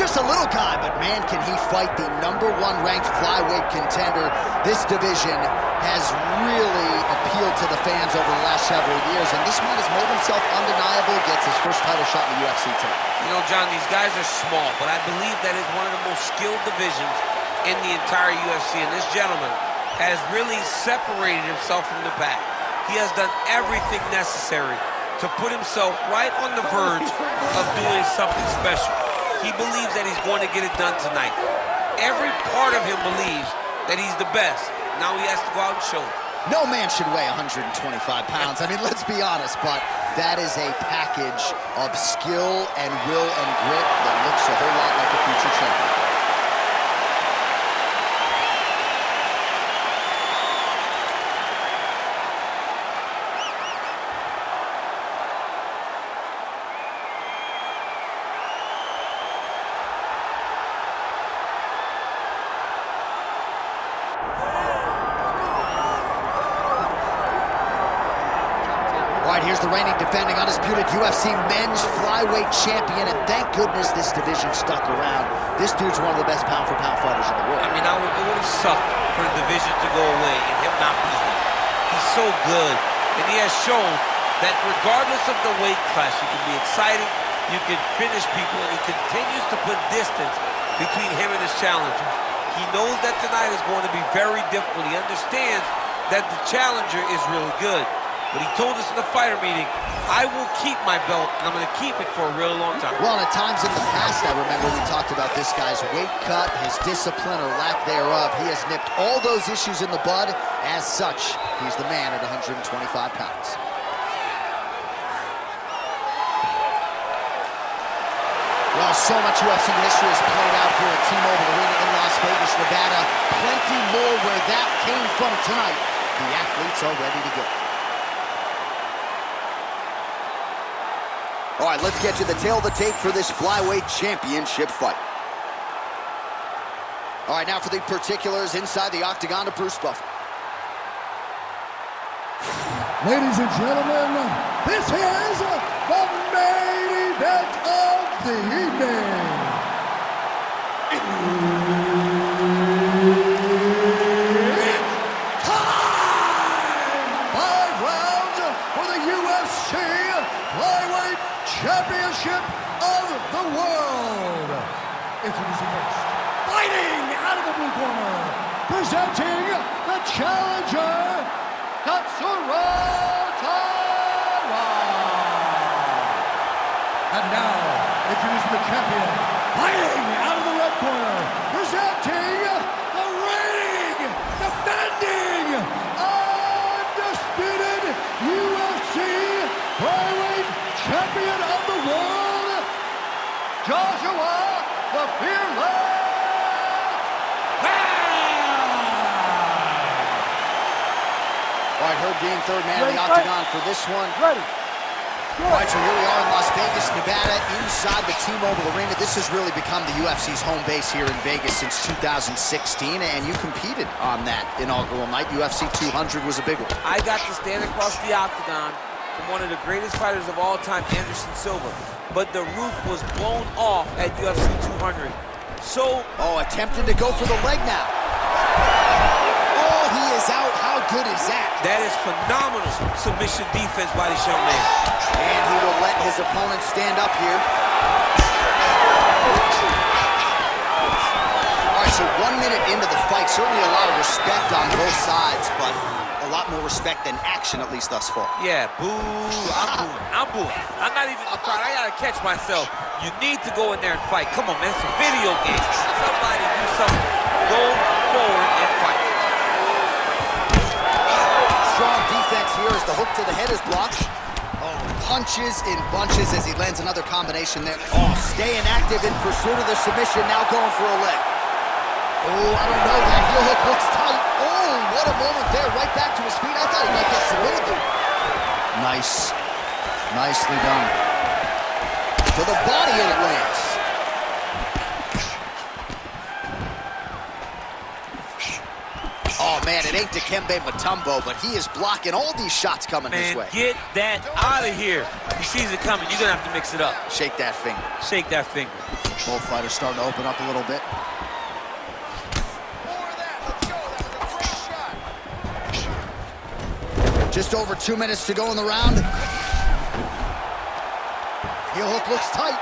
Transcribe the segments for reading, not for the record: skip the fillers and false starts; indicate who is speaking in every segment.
Speaker 1: just a little guy, but man, can he fight the #1 ranked flyweight contender. This division has really appealed to the fans over the last several years, and this man has made himself undeniable, gets his first title shot in the UFC tonight.
Speaker 2: You know, John, these guys are small, but I believe that is one of the most skilled divisions in the entire UFC, and this gentleman has really separated himself from the pack. He has done everything necessary to put himself right on the verge of doing something special. He believes that he's going to get it done tonight. Every part of him believes that he's the best. Now he has to go out and show it.
Speaker 1: No man should weigh 125 pounds. I mean, let's be honest, but that is a package of skill and will and grit that looks a whole lot like a future champion. Here's the reigning, defending, undisputed UFC men's flyweight champion, and thank goodness this division stuck around. This dude's one of the best pound-for-pound fighters in the world.
Speaker 2: I mean, it would have sucked for the division to go away and him not be here. He's so good, and he has shown that regardless of the weight class, you can be exciting, you can finish people, and he continues to put distance between him and his challengers. He knows that tonight is going to be very difficult. He understands that the challenger is really good. But he told us in the fighter meeting, I will keep my belt, and I'm going to keep it for a really long time.
Speaker 1: Well, and at times in the past, I remember we talked about this guy's weight cut, his discipline or lack thereof. He has nipped all those issues in the bud. As such, he's the man at 125 pounds. Well, so much UFC history has played out here at T-Mobile Arena in Las Vegas, Nevada. Plenty more where that came from tonight. The athletes are ready to go. All right, let's get you the tail of the tape for this flyweight championship fight. All right, now for the particulars inside the octagon to Bruce Buffer.
Speaker 3: Ladies and gentlemen, this is the main event of the evening. It's time! 5 rounds for the UFC Flyweight Championship of the world. Introducing first, fighting out of the blue corner, presenting the challenger, Tatsuro Taira. And now, introducing the champion, fighting out of the red corner, presenting the reigning, defending, undisputed UFC Flyweight Champion of the world, Joshua the Fearless.
Speaker 1: All right, Herb Dean, third man in the octagon for this one.
Speaker 3: Ready.
Speaker 1: All right, so here we are in Las Vegas, Nevada, inside the T-Mobile Arena. This has really become the UFC's home base here in Vegas since 2016, and you competed on that inaugural night. UFC 200 was a big one.
Speaker 2: I got to stand across the octagon from one of the greatest fighters of all time, Anderson Silva. But the roof was blown off at UFC 200. So...
Speaker 1: Oh, attempting to go for the leg now. Oh, he is out. How good is that?
Speaker 2: That is phenomenal submission defense by this young man.
Speaker 1: And he will let his opponent stand up here. All right, so 1 minute into the fight, certainly a lot of respect on both sides, but a lot more respect than action, at least thus far.
Speaker 2: Yeah, boo, I'm booing. I'm not even crying. I gotta catch myself. You need to go in there and fight. Come on, man, it's a video game. Somebody do something. Go forward and fight.
Speaker 1: Strong defense here as the hook to the head is blocked. Oh, punches in bunches as he lands another combination there. Oh, staying active in pursuit of the submission, now going for a leg. Oh, I don't know, that heel hook looks tight. Oh, what a moment there, right back to his feet. I thought he might get submitted there. Nice, nicely done. To the body and it lands. Oh, man, it ain't Dikembe Mutombo, but he is blocking all these shots coming his way.
Speaker 2: Get that out of here. He sees it coming. You're going to have to mix it up.
Speaker 1: Shake that finger.
Speaker 2: Shake that finger.
Speaker 1: Both fighters starting to open up a little bit. Just over 2 minutes to go in the round. Heel hook looks tight.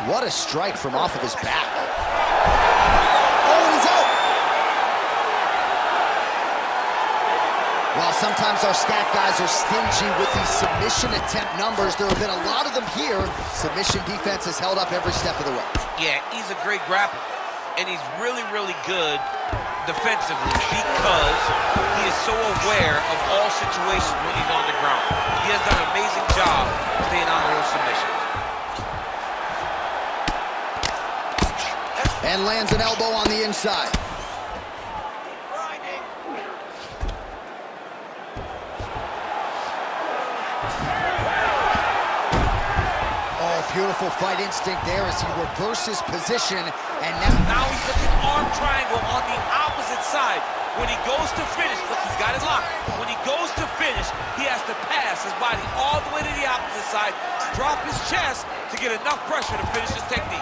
Speaker 1: What a strike from off of his back. Oh, and he's out. While sometimes our stat guys are stingy with these submission attempt numbers, there have been a lot of them here. Submission defense has held up every step of the way.
Speaker 2: Yeah, he's a great grappler, and he's really, really good defensively because he is so aware of all situations when he's on the ground. He has done an amazing job staying out of those submissions.
Speaker 1: And lands an elbow on the inside. Oh, beautiful fight instinct there as he reverses position. And
Speaker 2: now he's looking arm triangle on the opposite side. When he goes to finish, look, he's got it locked. When he goes to finish, he has to pass his body all the way to the opposite side, drop his chest to get enough pressure to finish his technique.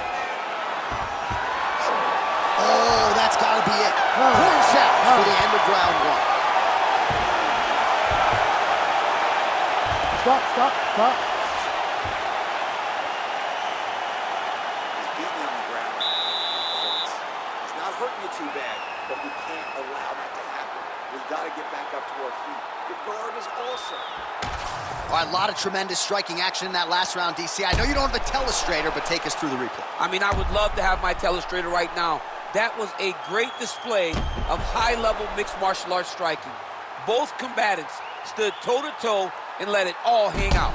Speaker 1: Oh, that's got to be it. Points out for the end of round one.
Speaker 3: Stop.
Speaker 4: He's beating you on the ground. It's not hurting you too bad, but we can't allow that to happen. We've got to get back up to our feet. The guard is awesome.
Speaker 1: All right, a lot of tremendous striking action in that last round, DC. I know you don't have a telestrator, but take us through the replay.
Speaker 5: I mean, I would love to have my telestrator right now. That was a great display of high-level mixed martial arts striking. Both combatants stood toe-to-toe and let it all hang out.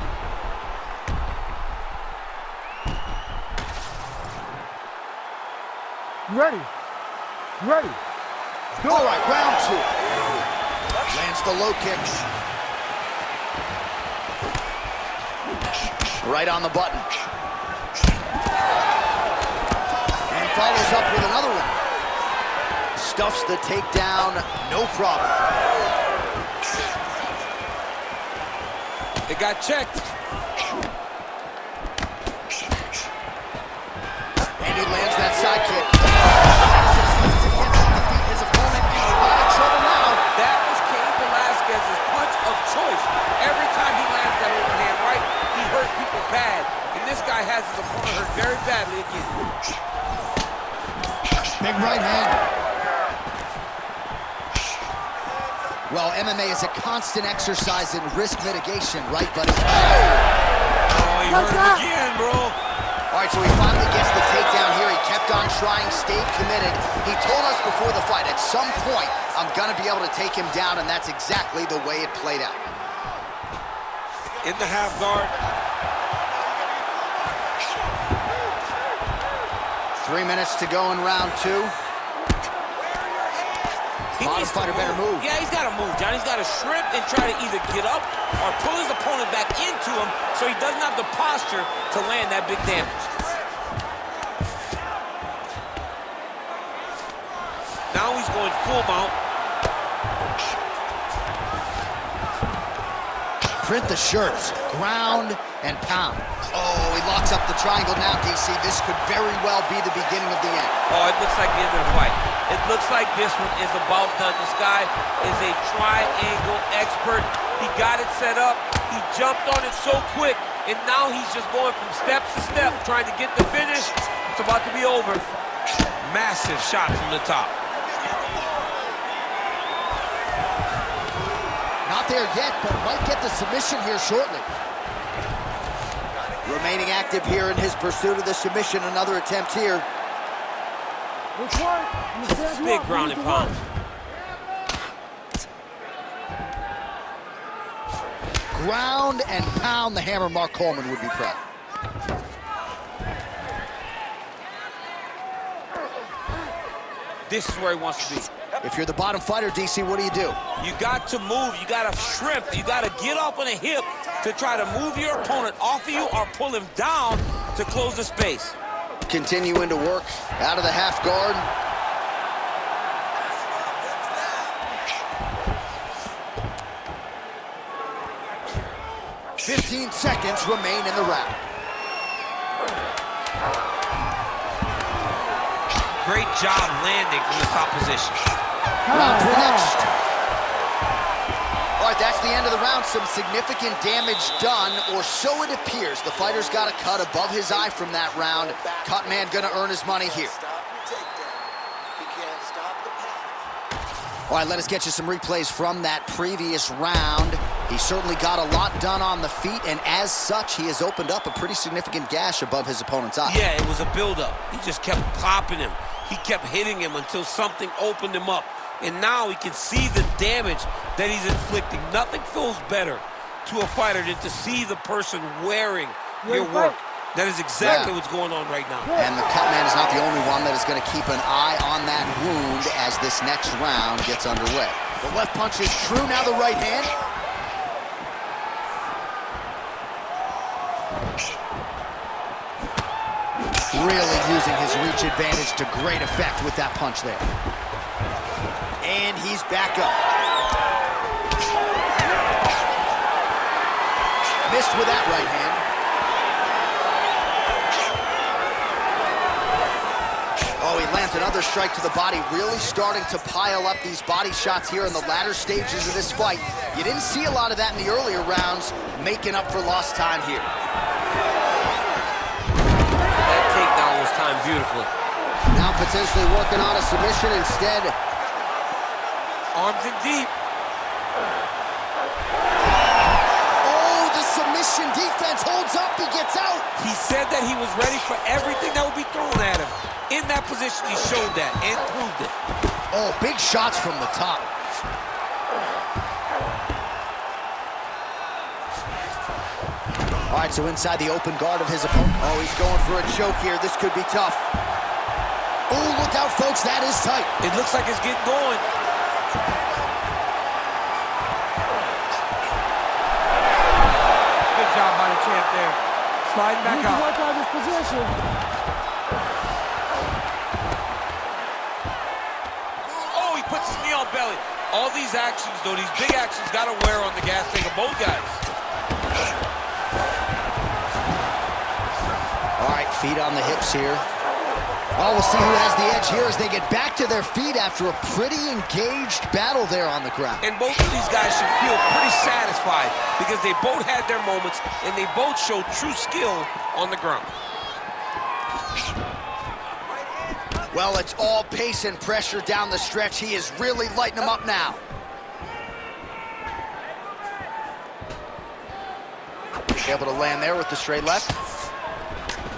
Speaker 3: Ready. Go.
Speaker 1: All right, round two. Lands the low kick. Right on the button. And follows up with another one. Stuffs the takedown, no problem.
Speaker 5: It got checked.
Speaker 1: And he lands that side kick. His opponent in a lot of trouble now.
Speaker 5: That was Cain Velasquez's punch of choice. Every time he lands that overhand right, he hurt people bad. And this guy has his opponent hurt very badly again.
Speaker 1: Big right hand. Well, MMA is a constant exercise in risk mitigation, right, buddy?
Speaker 2: Oh, he hurt him again, bro.
Speaker 1: All right, so he finally gets the takedown here. He kept on trying, stayed committed. He told us before the fight, at some point, I'm going to be able to take him down, and that's exactly the way it played out.
Speaker 2: In the half guard.
Speaker 1: 3 minutes to go in round two. Bottom fighter better move.
Speaker 5: Yeah, he's got to move, John. He's got to shrimp and try to either get up or pull his opponent back into him so he doesn't have the posture to land that big damage.
Speaker 2: Now he's going full mount.
Speaker 1: Print the shirts, ground and pound. Oh, he locks up the triangle now, DC. This could very well be the beginning of the end.
Speaker 2: Oh, it looks like the end of the fight. It looks like this one is about done. This guy is a triangle expert. He got it set up. He jumped on it so quick, and now he's just going from step to step, trying to get the finish. It's about to be over. Massive shot from the top.
Speaker 1: Not there yet, but might get the submission here shortly. Remaining active here in his pursuit of the submission. Another attempt here.
Speaker 2: Big ground and pound.
Speaker 1: Ground and pound. The hammer, Mark Coleman would be proud.
Speaker 5: This is where he wants to be.
Speaker 1: If you're the bottom fighter, DC, what do?
Speaker 5: You got to move. You got to shrimp. You got to get off on a hip to try to move your opponent off of you or pull him down to close the space.
Speaker 1: Continuing to work out of the half guard. 15 seconds remain in the round.
Speaker 2: Great job landing from the top position.
Speaker 1: Round three next. All right, that's the end of the round. Some significant damage done, or so it appears. The fighter's got a cut above his eye from that round. Cut man gonna earn his money here. All right, let us get you some replays from that previous round. He certainly got a lot done on the feet, and as such, he has opened up a pretty significant gash above his opponent's eye.
Speaker 2: Yeah, it was a buildup. He just kept popping him. He kept hitting him until something opened him up. And now he can see the damage that he's inflicting. Nothing feels better to a fighter than to see the person wearing your work. That is exactly what's going on right now.
Speaker 1: And the cut man is not the only one that is going to keep an eye on that wound as this next round gets underway. The left punch is true, now the right hand. Really using his reach advantage to great effect with that punch there. And he's back up. Missed with that right hand. Oh, he lands another strike to the body, really starting to pile up these body shots here in the latter stages of this fight. You didn't see a lot of that in the earlier rounds, making up for lost time here.
Speaker 2: That takedown was timed beautifully.
Speaker 1: Now potentially working on a submission instead.
Speaker 2: Arms in deep.
Speaker 1: Oh, the submission defense holds up, he gets out.
Speaker 2: He said that he was ready for everything that would be thrown at him. In that position, he showed that and proved it.
Speaker 1: Oh, big shots from the top. All right, so inside the open guard of his opponent. Oh, he's going for a choke here. This could be tough. Oh, look out, folks. That is tight.
Speaker 2: It looks like it's getting going.
Speaker 5: Good job by the champ there. Sliding back out.
Speaker 3: Work on this position.
Speaker 2: Oh, he puts his knee on belly. All these actions, though, these big actions, got to wear on the gas tank of both guys.
Speaker 1: All right, feet on the hips here. Well, we'll see who has the edge here as they get back to their feet after a pretty engaged battle there on the ground.
Speaker 2: And both of these guys should feel pretty satisfied because they both had their moments and they both showed true skill on the ground.
Speaker 1: Well, it's all pace and pressure down the stretch. He is really lighting them up now. Able to land there with the straight left.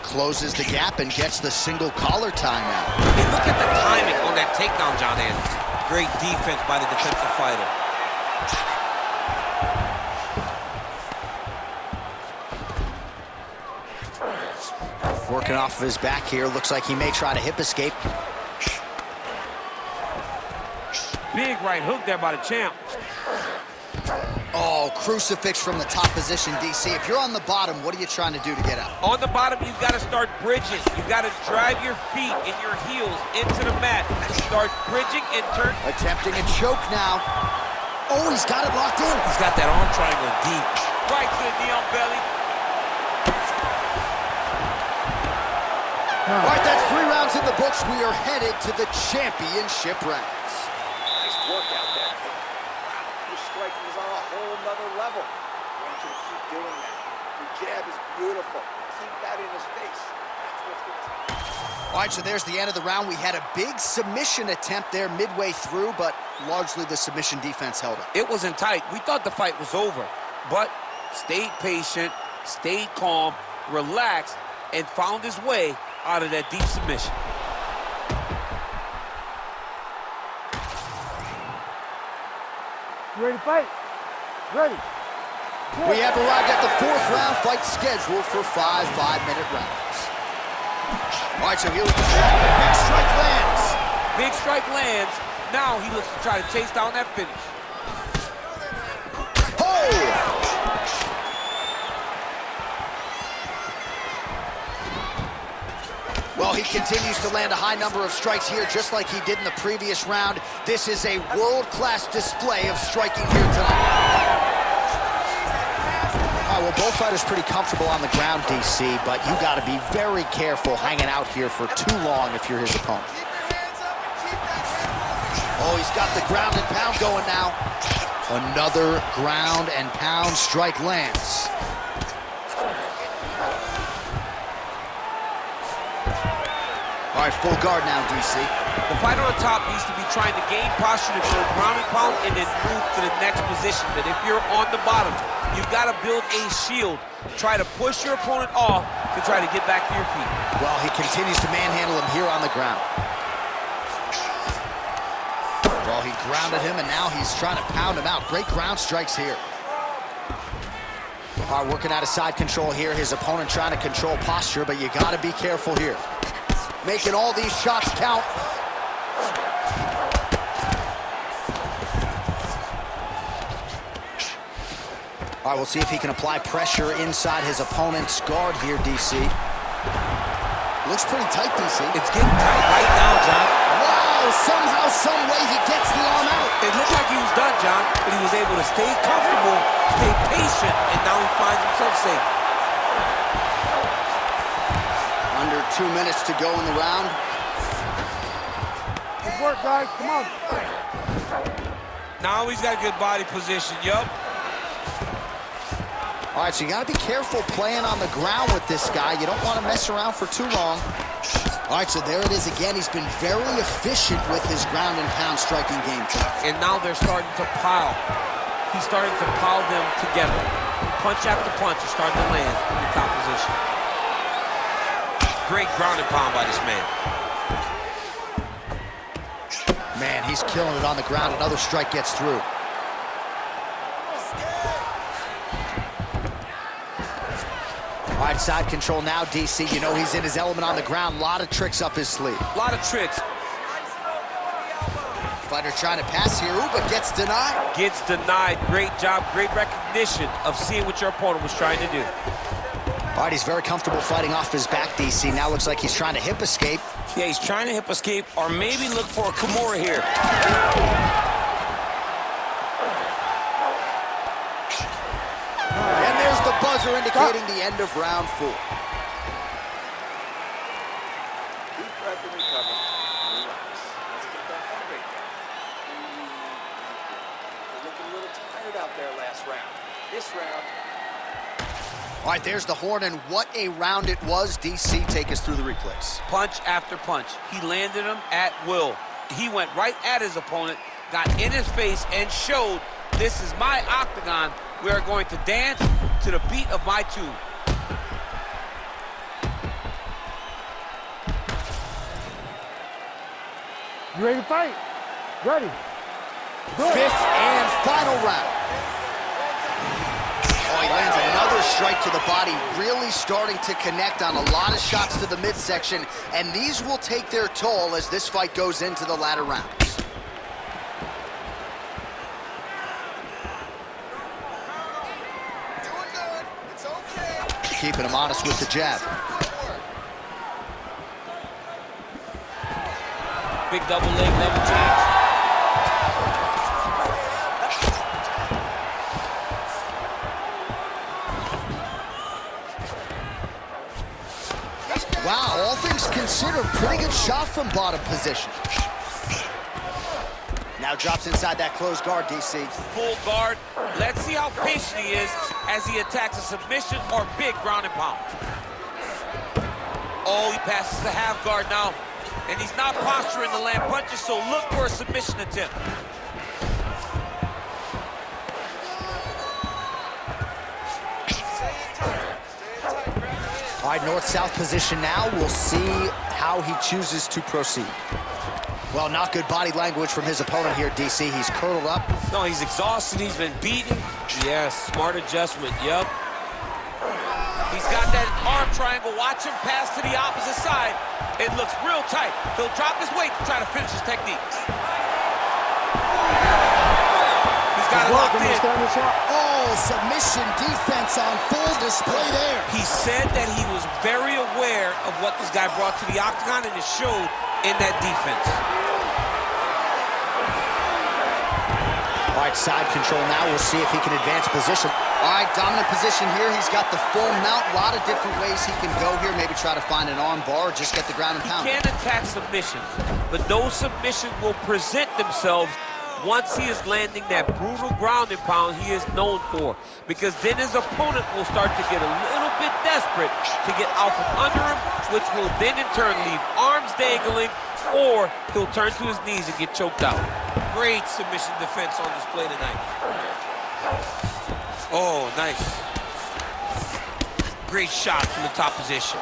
Speaker 1: Closes the gap and gets the single collar tie now.
Speaker 2: Hey, look at the timing on that takedown, John Anderson. Great defense by the defensive fighter.
Speaker 1: Working off of his back here. Looks like he may try to hip escape.
Speaker 5: Big right hook there by the champ.
Speaker 1: Oh, crucifix from the top position, DC. If you're on the bottom, what are you trying to do to get out?
Speaker 2: On the bottom, you've got to start bridging. You've got to drive your feet and your heels into the mat. Start bridging and turn.
Speaker 1: Attempting a choke now. Oh, he's got it locked in.
Speaker 2: He's got that arm triangle deep. Right to the knee on belly.
Speaker 1: All right, that's 3 rounds in the books. We are headed to the championship rounds.
Speaker 4: Nice workout there. Wow, your striking is on a whole nother level. I want you to keep doing that. Your jab is beautiful. Keep that in his face. That's what's going to take.
Speaker 1: All right, so there's the end of the round. We had a big submission attempt there midway through, but largely the submission defense held it.
Speaker 5: It wasn't tight. We thought the fight was over, but stayed patient, stayed calm, relaxed, and found his way out of that deep submission.
Speaker 3: Ready to fight? Ready.
Speaker 1: We have arrived at the 4th round, fight scheduled for 5 5-minute rounds. All right, so here we go. Big strike lands.
Speaker 5: Big strike lands. Now he looks to try to chase down that finish.
Speaker 1: Oh! Well, he continues to land a high number of strikes here, just like he did in the previous round. This is a world-class display of striking here tonight. All right, well, both fighter's pretty comfortable on the ground, DC, but you got to be very careful hanging out here for too long if you're his opponent. Oh, he's got the ground and pound going now. Another ground and pound strike lands. All right, full guard now, DC.
Speaker 5: The fighter on top needs to be trying to gain posture to go ground and pound and then move to the next position. But if you're on the bottom, you've got to build a shield. Try to push your opponent off to try to get back to your feet.
Speaker 1: Well, he continues to manhandle him here on the ground. Well, he grounded him, and now he's trying to pound him out. Great ground strikes here. All right, working out of side control here. His opponent trying to control posture, but you got to be careful here. Making all these shots count. All right, we'll see if he can apply pressure inside his opponent's guard here, DC. Looks pretty tight, DC.
Speaker 5: It's getting tight right now, John.
Speaker 1: Wow, somehow, some way he gets the arm out.
Speaker 5: It looked like he was done, John, but he was able to stay comfortable, stay patient, and now he finds himself safe.
Speaker 1: Under 2 minutes to go in the round.
Speaker 3: Good work, guys. Come on.
Speaker 2: Now he's got good body position, yup.
Speaker 1: All right, so you got to be careful playing on the ground with this guy. You don't want to mess around for too long. All right, so there it is again. He's been very efficient with his ground and pound striking game tonight.
Speaker 5: And now they're starting to pile. He's starting to pile them together. Punch after punch is starting to land in the top position.
Speaker 2: Great ground and pound by this man.
Speaker 1: Man, he's killing it on the ground. Another strike gets through. All right, side control now, DC. You know he's in his element on the ground. A lot of tricks up his sleeve.
Speaker 5: A lot of tricks.
Speaker 1: Fighter trying to pass here, but gets denied.
Speaker 5: Gets denied. Great job, great recognition of seeing what your opponent was trying to do.
Speaker 1: All right, he's very comfortable fighting off his back, DC. Now looks like he's trying to hip escape.
Speaker 5: Yeah, he's trying to hip escape or maybe look for a Kimura here.
Speaker 1: And there's the buzzer indicating the end of round 4.
Speaker 4: Deep breath and recover. Relax. Let's get that heart rate down. They're looking a little tired out there last round. This round.
Speaker 1: All right, there's the horn, and what a round it was. DC, take us through the replays.
Speaker 5: Punch after punch. He landed him at will. He went right at his opponent, got in his face, and showed this is my octagon. We are going to dance to the beat of my tune.
Speaker 3: You ready to fight? Ready. Good.
Speaker 1: Fifth and final round. Oh, he lands another strike to the body, really starting to connect on a lot of shots to the midsection, and these will take their toll as this fight goes into the latter rounds.
Speaker 4: Doing good. It's okay.
Speaker 1: Keeping him honest with the jab.
Speaker 5: Big double leg level change.
Speaker 1: Wow, all things considered, pretty good shot from bottom position. Now drops inside that closed guard, DC.
Speaker 5: Full guard. Let's see how patient he is as he attacks a submission or big ground and pound. Oh, he passes the half guard now. And he's not posturing to land punches, so look for a submission attempt.
Speaker 1: All right, north-south position now. We'll see how he chooses to proceed. Well, not good body language from his opponent here, DC. He's curled up.
Speaker 5: No, he's exhausted. He's been beaten. Yes, smart adjustment. Yup. He's got that arm triangle. Watch him pass to the opposite side. It looks real tight. He'll drop his weight to try to finish his technique. He's got it locked in.
Speaker 1: Oh, submission defense on full display there.
Speaker 5: He said that he was very aware of what this guy brought to the octagon, and it showed in that defense.
Speaker 1: All All right, side control now. We'll see if he can advance position. All right, dominant position here. He's got the full mount. A lot of different ways he can go here. Maybe try to find an arm bar or just get the ground and pound.
Speaker 5: He can attack submissions, but those submissions will present themselves once he is landing that brutal ground and pound he is known for, because then his opponent will start to get a little bit desperate to get out from under him, which will then in turn leave arms dangling, or he'll turn to his knees and get choked out.
Speaker 2: Great submission defense on display tonight. Oh, nice. Great shot from the top position.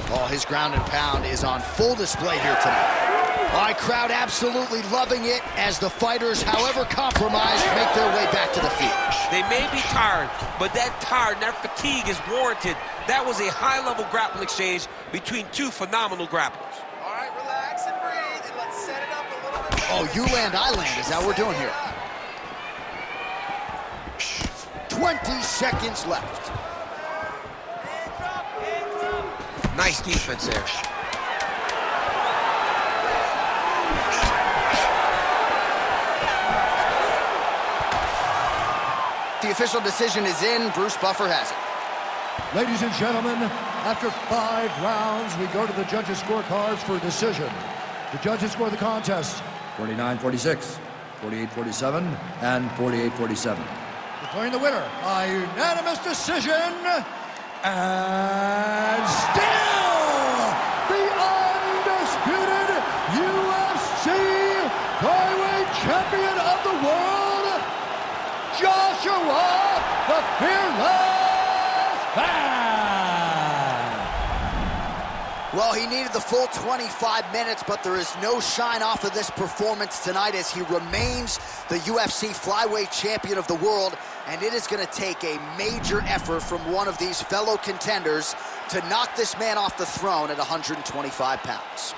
Speaker 1: Oh, his ground and pound is on full display here tonight. All right, crowd absolutely loving it as the fighters, however compromised, make their way back to the field.
Speaker 5: They may be tired, but that tired and that fatigue is warranted. That was a high-level grapple exchange between two phenomenal grapplers.
Speaker 4: All right, relax and breathe, and let's set it up a little bit.
Speaker 1: Oh, you land, I land is how we're doing here. 20 seconds left.
Speaker 2: Nice defense there.
Speaker 1: The official decision is in. Bruce Buffer has it.
Speaker 3: Ladies and gentlemen, after 5 rounds, we go to the judges' scorecards for a decision. The judges score the contest 49-46, 48-47, and 48-47. Declaring the winner by unanimous decision, and still the undisputed UFC flyweight champion of the world, Joshua the Fearless Man.
Speaker 1: Well, he needed the full 25 minutes, but there is no shine off of this performance tonight as he remains the UFC flyweight champion of the world, and it is going to take a major effort from one of these fellow contenders to knock this man off the throne at 125 pounds.